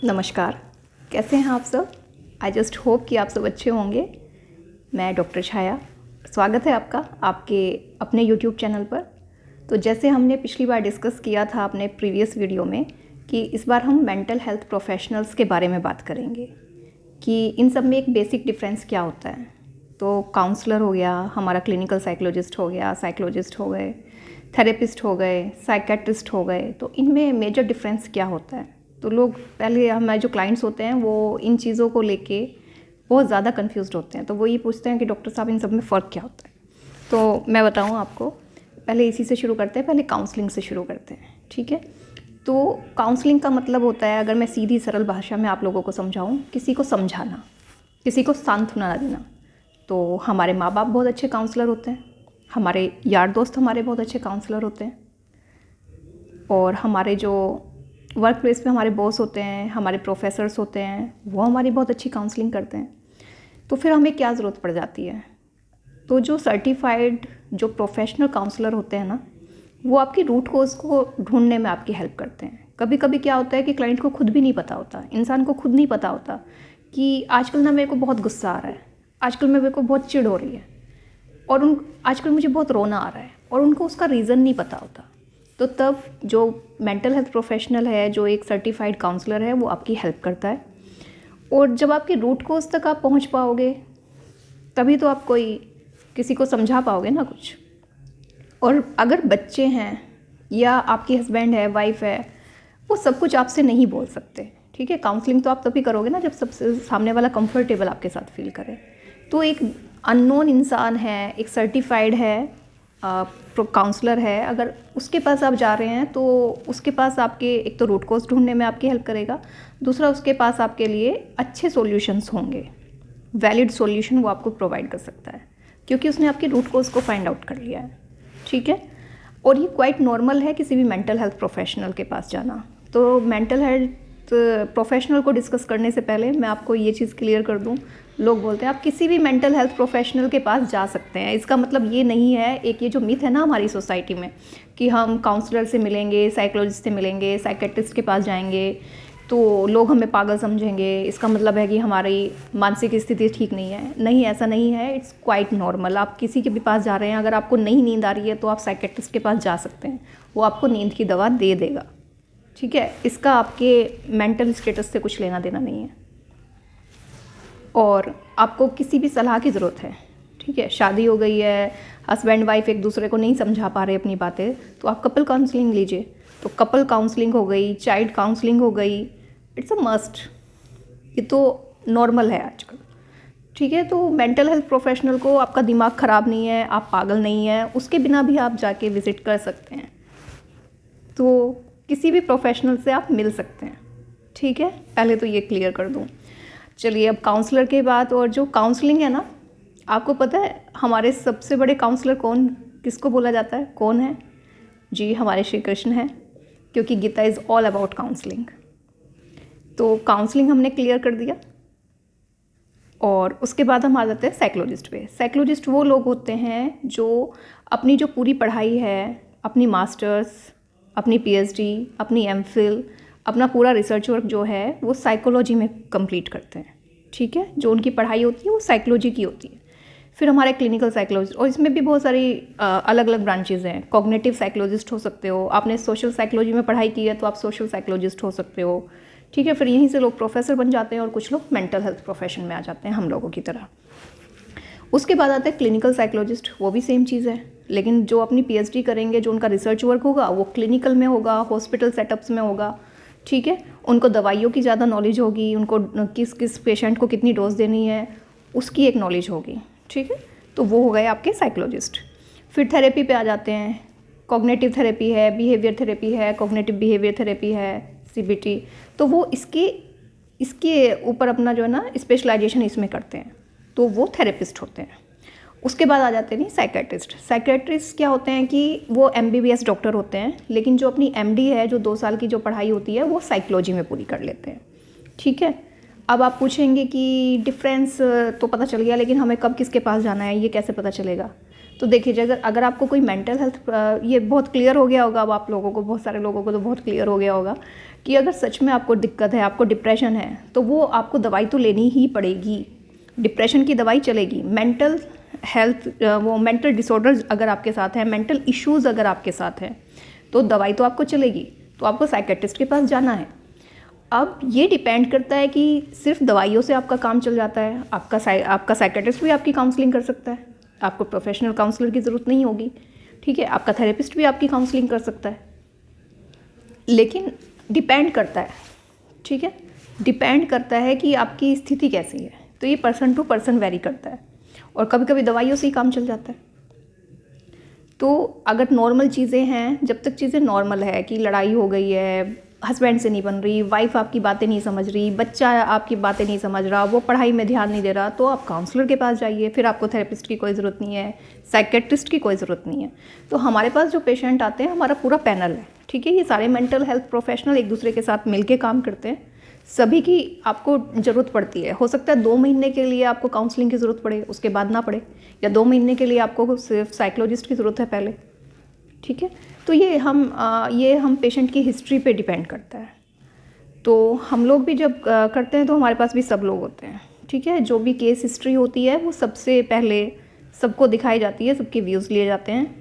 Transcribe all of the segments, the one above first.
नमस्कार। कैसे हैं आप सब? आई जस्ट होप कि आप सब अच्छे होंगे। मैं डॉक्टर छाया, स्वागत है आपका आपके अपने यूट्यूब चैनल पर। तो जैसे हमने पिछली बार डिस्कस किया था अपने प्रीवियस वीडियो में कि इस बार हम मेंटल हेल्थ प्रोफेशनल्स के बारे में बात करेंगे कि इन सब में एक बेसिक डिफरेंस क्या होता है। तो काउंसलर हो गया, हमारा क्लिनिकल साइकोलॉजिस्ट हो गया, साइकोलॉजिस्ट हो गए, थेरेपिस्ट हो गए, साइकेट्रिस्ट हो गए। तो इनमें मेजर डिफरेंस क्या होता है? तो लोग पहले हमारे जो क्लाइंट्स होते हैं वो इन चीज़ों को लेके बहुत ज़्यादा कंफ्यूज्ड होते हैं। तो वो ये पूछते हैं कि डॉक्टर साहब इन सब में फ़र्क क्या होता है। तो मैं बताऊँ आपको, पहले इसी से शुरू करते हैं, पहले काउंसलिंग से शुरू करते हैं, ठीक है। तो काउंसलिंग का मतलब होता है, अगर मैं सीधी सरल भाषा में आप लोगों को समझाऊँ, किसी को समझाना, किसी को सांत्वना देना। तो हमारे माँ बाप बहुत अच्छे काउंसलर होते हैं, हमारे यार दोस्त हमारे बहुत अच्छे काउंसलर होते हैं, और हमारे जो वर्क प्लेस पे हमारे बॉस होते हैं, हमारे प्रोफेसर्स होते हैं, वो हमारी बहुत अच्छी काउंसलिंग करते हैं। तो फिर हमें क्या ज़रूरत पड़ जाती है? तो जो सर्टिफाइड जो प्रोफेशनल काउंसलर होते हैं ना, वो आपकी रूट कोज को ढूंढने में आपकी हेल्प करते हैं। कभी कभी क्या होता है कि क्लाइंट को खुद भी नहीं पता होता, इंसान को खुद नहीं पता होता कि आजकल ना मेरे को बहुत गुस्सा आ रहा है, आजकल मेरे को बहुत चिढ़ हो रही है, और आजकल मुझे बहुत रोना आ रहा है, और उनको उसका रीज़न नहीं पता होता। तो तब जो मेंटल हेल्थ प्रोफेशनल है, जो एक सर्टिफाइड काउंसलर है, वो आपकी हेल्प करता है। और जब आपकी रूट कोज तक आप पहुंच पाओगे, तभी तो आप किसी को समझा पाओगे ना कुछ। और अगर बच्चे हैं या आपकी हस्बैंड है, वाइफ है, वो सब कुछ आपसे नहीं बोल सकते, ठीक है। काउंसलिंग तो आप तभी करोगे ना जब सबसे सामने वाला कंफर्टेबल आपके साथ फील करे। तो एक अननोन इंसान है, एक सर्टिफाइड है काउंसलर है, अगर उसके पास आप जा रहे हैं तो उसके पास आपके एक तो रूट कॉज ढूंढने में आपकी हेल्प करेगा, दूसरा उसके पास आपके लिए अच्छे सॉल्यूशंस होंगे, वैलिड सॉल्यूशन वो आपको प्रोवाइड कर सकता है, क्योंकि उसने आपकी रूट कॉज को फाइंड आउट कर लिया है, ठीक है। और ये क्वाइट नॉर्मल है किसी भी मेंटल हेल्थ प्रोफेशनल के पास जाना। तो मेंटल हेल्थ प्रोफेशनल को डिस्कस करने से पहले मैं आपको ये चीज़ क्लियर कर दूं, लोग बोलते हैं आप किसी भी मेंटल हेल्थ प्रोफेशनल के पास जा सकते हैं। इसका मतलब ये नहीं है, एक ये जो मिथ है ना हमारी सोसाइटी में कि हम काउंसलर से मिलेंगे, साइकोलॉजिस्ट से मिलेंगे, साइकेट्रिस्ट के पास जाएंगे तो लोग हमें पागल समझेंगे, इसका मतलब है कि हमारी मानसिक स्थिति ठीक नहीं है। नहीं, ऐसा नहीं है, इट्स क्वाइट नॉर्मल। आप किसी के भी पास जा रहे हैं, अगर आपको नहीं नींद आ रही है तो आप साइकेट्रिस्ट के पास जा सकते हैं, वो आपको नींद की दवा दे देगा, ठीक है। इसका आपके मेंटल स्टेटस से कुछ लेना देना नहीं है। और आपको किसी भी सलाह की ज़रूरत है, ठीक है, शादी हो गई है, हस्बैंड वाइफ एक दूसरे को नहीं समझा पा रहे अपनी बातें, तो आप कपल काउंसलिंग लीजिए। तो कपल काउंसलिंग हो गई, चाइल्ड काउंसलिंग हो गई, इट्स अ मस्ट, ये तो नॉर्मल है आजकल, ठीक है। तो मेंटल हेल्थ प्रोफेशनल को आपका दिमाग ख़राब नहीं है, आप पागल नहीं हैं, उसके बिना भी आप जाके विज़िट कर सकते हैं। तो किसी भी प्रोफेशनल से आप मिल सकते हैं, ठीक है। पहले तो ये क्लियर कर दूँ। चलिए, अब काउंसलर के बाद, और जो काउंसलिंग है ना, आपको पता है हमारे सबसे बड़े काउंसलर किसको बोला जाता है, कौन है? जी, हमारे श्री कृष्ण हैं, क्योंकि Gita is all about counselling. तो काउंसलिंग हमने क्लियर कर दिया, और उसके बाद हम आ जाते हैं साइकोलॉजिस्ट पे। साइकोलॉजिस्ट वो लोग होते हैं जो अपनी जो पूरी पढ़ाई है, अपनी मास्टर्स, अपनी पीएचडी, अपनी एमफिल, अपना पूरा रिसर्च वर्क जो है वो साइकोलॉजी में कंप्लीट करते हैं, ठीक है। जो उनकी पढ़ाई होती है वो साइकोलॉजी की होती है। फिर हमारे क्लिनिकल साइकोलॉजिस्ट, और इसमें भी बहुत सारी अलग अलग ब्रांचेज हैं। कॉग्निटिव साइकोलॉजिस्ट हो सकते हो, आपने सोशल साइकोलॉजी में पढ़ाई की है तो आप सोशल साइकोलॉजिस्ट हो सकते हो, ठीक है। फिर यहीं से लोग प्रोफेसर बन जाते हैं, और कुछ लोग मेंटल हेल्थ प्रोफेशन में आ जाते हैं हम लोगों की तरह। उसके बाद आते हैं क्लिनिकल साइकोलॉजिस्ट, वो भी सेम चीज़ है, लेकिन जो अपनी पीएचडी करेंगे, जो उनका रिसर्च वर्क होगा वो क्लिनिकल में होगा, हॉस्पिटल सेटअप्स में होगा, ठीक है। उनको दवाइयों की ज़्यादा नॉलेज होगी, उनको किस किस पेशेंट को कितनी डोज देनी है उसकी एक नॉलेज होगी, ठीक है। तो वो हो गए आपके साइकोलॉजिस्ट। फिर थेरेपी पे आ जाते हैं। कॉग्निटिव थेरेपी है, बिहेवियर थेरेपी है, कॉग्निटिव बिहेवियर थेरेपी है, सीबीटी। तो वो इसके ऊपर अपना जो है ना स्पेशलाइजेशन इसमें करते हैं, तो वो थेरेपिस्ट होते हैं। उसके बाद आ जाते हैं साइकेट्रिस्ट। साइकेट्रिस्ट क्या होते हैं कि वो एमबीबीएस डॉक्टर होते हैं, लेकिन जो अपनी एमडी है, जो 2 साल की जो पढ़ाई होती है, वो साइकोलॉजी में पूरी कर लेते हैं, ठीक है। अब आप पूछेंगे कि डिफरेंस तो पता चल गया, लेकिन हमें कब किसके पास जाना है, ये कैसे पता चलेगा? तो देखिए, अगर आपको कोई मेंटल हेल्थ, ये बहुत क्लियर हो गया होगा अब आप लोगों को, बहुत सारे लोगों को तो बहुत क्लियर हो गया होगा कि अगर सच में आपको दिक्कत है, आपको डिप्रेशन है, तो वो आपको दवाई तो लेनी ही पड़ेगी। डिप्रेशन की दवाई चलेगी। मेंटल हेल्थ, वो मेंटल डिसऑर्डर्स अगर आपके साथ हैं, मेंटल इश्यूज़ अगर आपके साथ हैं, तो दवाई तो आपको चलेगी, तो आपको साइकेट्रिस्ट के पास जाना है। अब ये डिपेंड करता है कि सिर्फ दवाइयों से आपका काम चल जाता है। आपका साइकेट्रिस्ट भी आपकी काउंसलिंग कर सकता है, आपको प्रोफेशनल काउंसलर की ज़रूरत नहीं होगी, ठीक है। आपका थेरेपिस्ट भी आपकी काउंसलिंग कर सकता है, लेकिन डिपेंड करता है, ठीक है, डिपेंड करता है कि आपकी स्थिति कैसी है। तो ये पर्सन टू पर्सन वेरी करता है, और कभी कभी दवाइयों से ही काम चल जाता है। तो अगर नॉर्मल चीज़ें हैं, जब तक चीज़ें नॉर्मल है कि लड़ाई हो गई है, हस्बैंड से नहीं बन रही, वाइफ आपकी बातें नहीं समझ रही, बच्चा आपकी बातें नहीं समझ रहा, वो पढ़ाई में ध्यान नहीं दे रहा, तो आप काउंसलर के पास जाइए। फिर आपको थेरेपिस्ट की कोई ज़रूरत नहीं है, साइकेट्रिस्ट की कोई ज़रूरत नहीं है। तो हमारे पास जो पेशेंट आते हैं, हमारा पूरा पैनल है, ठीक है। ये सारे मेंटल हेल्थ प्रोफेशनल एक दूसरे के साथ मिल के काम करते हैं। सभी की आपको ज़रूरत पड़ती है। हो सकता है 2 महीने के लिए आपको काउंसलिंग की ज़रूरत पड़े, उसके बाद ना पड़े, या 2 महीने के लिए आपको सिर्फ साइकोलॉजिस्ट की ज़रूरत है पहले, ठीक है। तो ये हम पेशेंट की हिस्ट्री पे डिपेंड करता है। तो हम लोग भी जब करते हैं तो हमारे पास भी सब लोग होते हैं, ठीक है। जो भी केस हिस्ट्री होती है वो सबसे पहले सबको दिखाई जाती है, सबके व्यूज़ लिए जाते हैं,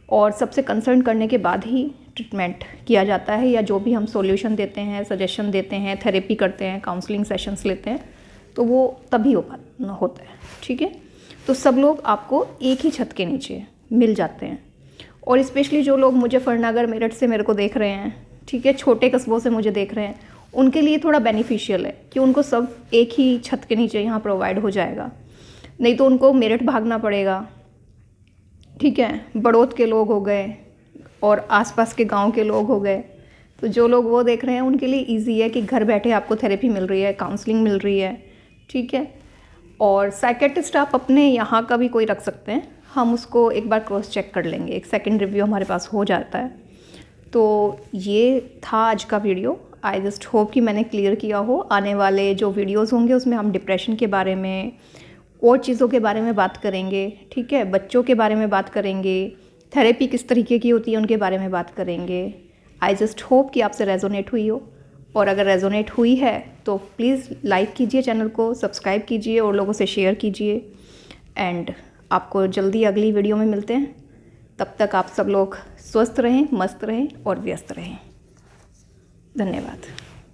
और सबसे कंसल्ट करने के बाद ही ट्रीटमेंट किया जाता है, या जो भी हम सॉल्यूशन देते हैं, सजेशन देते हैं, थेरेपी करते हैं, काउंसलिंग सेशंस लेते हैं, तो वो तभी होता है, ठीक है। तो सब लोग आपको एक ही छत के नीचे मिल जाते हैं। और स्पेशली जो लोग मुजफ्फरनगर, मेरठ से मेरे को देख रहे हैं, ठीक है, छोटे कस्बों से मुझे देख रहे हैं, उनके लिए थोड़ा बेनिफिशियल है कि उनको सब एक ही छत के नीचे यहाँ प्रोवाइड हो जाएगा। नहीं तो उनको मेरठ भागना पड़ेगा, ठीक है। बड़ौद के लोग हो गए और आसपास के गांव के लोग हो गए। तो जो लोग वो देख रहे हैं उनके लिए इजी है कि घर बैठे आपको थेरेपी मिल रही है, काउंसलिंग मिल रही है, ठीक है। और साइकेट्रिस्ट आप अपने यहाँ का भी कोई रख सकते हैं, हम उसको एक बार क्रॉस चेक कर लेंगे, एक सेकंड रिव्यू हमारे पास हो जाता है। तो ये था आज का वीडियो। आई जस्ट होप कि मैंने क्लियर किया हो। आने वाले जो वीडियोज़ होंगे उसमें हम डिप्रेशन के बारे में और चीज़ों के बारे में बात करेंगे, ठीक है। बच्चों के बारे में बात करेंगे, थेरेपी किस तरीके की होती है उनके बारे में बात करेंगे। आई जस्ट होप कि आपसे रेजोनेट हुई हो, और अगर रेजोनेट हुई है तो प्लीज़ लाइक कीजिए, चैनल को सब्सक्राइब कीजिए और लोगों से शेयर कीजिए। एंड आपको जल्दी अगली वीडियो में मिलते हैं। तब तक आप सब लोग स्वस्थ रहें, मस्त रहें और व्यस्त रहें। धन्यवाद।